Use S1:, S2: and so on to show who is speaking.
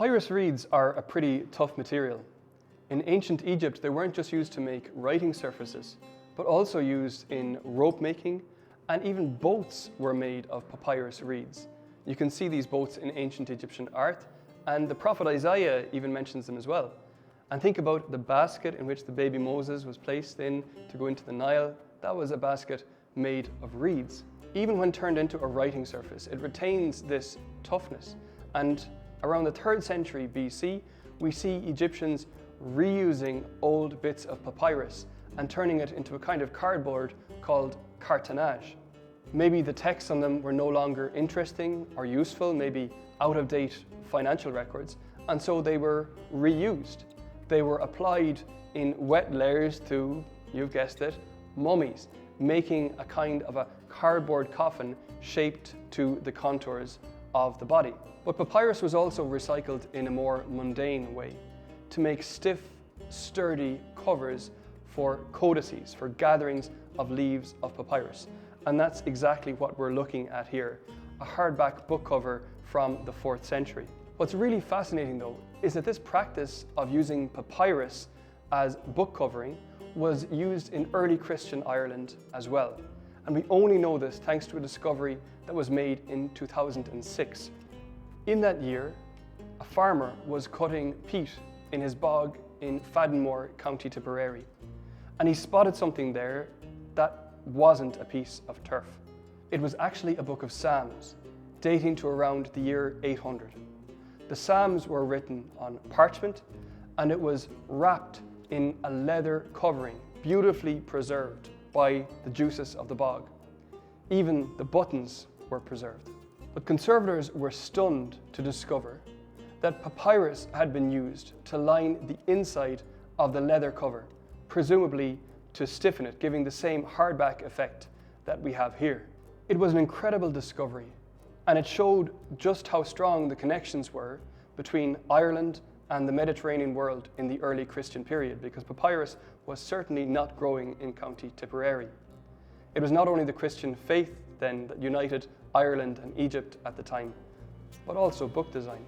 S1: Papyrus reeds are a pretty tough material. In ancient Egypt, they weren't just used to make writing surfaces, but also used in rope making, and even boats were made of papyrus reeds. You can see these boats in ancient Egyptian art, and the prophet Isaiah even mentions them as well. And think about the basket in which the baby Moses was placed in to go into the Nile. That was a basket made of reeds. Even when turned into a writing surface, it retains this toughness. And around the 3rd century BC, we see Egyptians reusing old bits of papyrus and turning it into a kind of cardboard called cartonnage. Maybe the texts on them were no longer interesting or useful, maybe out-of-date financial records, and so they were reused. They were applied in wet layers to, you've guessed it, mummies, making a kind of a cardboard coffin shaped to the contours of the body. But papyrus was also recycled in a more mundane way, to make stiff, sturdy covers for codices, for gatherings of leaves of papyrus. And that's exactly what we're looking at here, a hardback book cover from the 4th century. What's really fascinating though, is that this practice of using papyrus as book covering was used in early Christian Ireland as well. And we only know this thanks to a discovery that was made in 2006. In that year, a farmer was cutting peat in his bog in Faddenmore, County Tipperary. And he spotted something there that wasn't a piece of turf. It was actually a book of Psalms, dating to around the year 800. The Psalms were written on parchment, and it was wrapped in a leather covering, beautifully preserved by the juices of the bog. Even the buttons were preserved. But conservators were stunned to discover that papyrus had been used to line the inside of the leather cover, presumably to stiffen it, giving the same hardback effect that we have here. It was an incredible discovery, and it showed just how strong the connections were between Ireland and the Mediterranean world in the early Christian period, because papyrus was certainly not growing in County Tipperary. It was not only the Christian faith then that united Ireland and Egypt at the time, but also book design.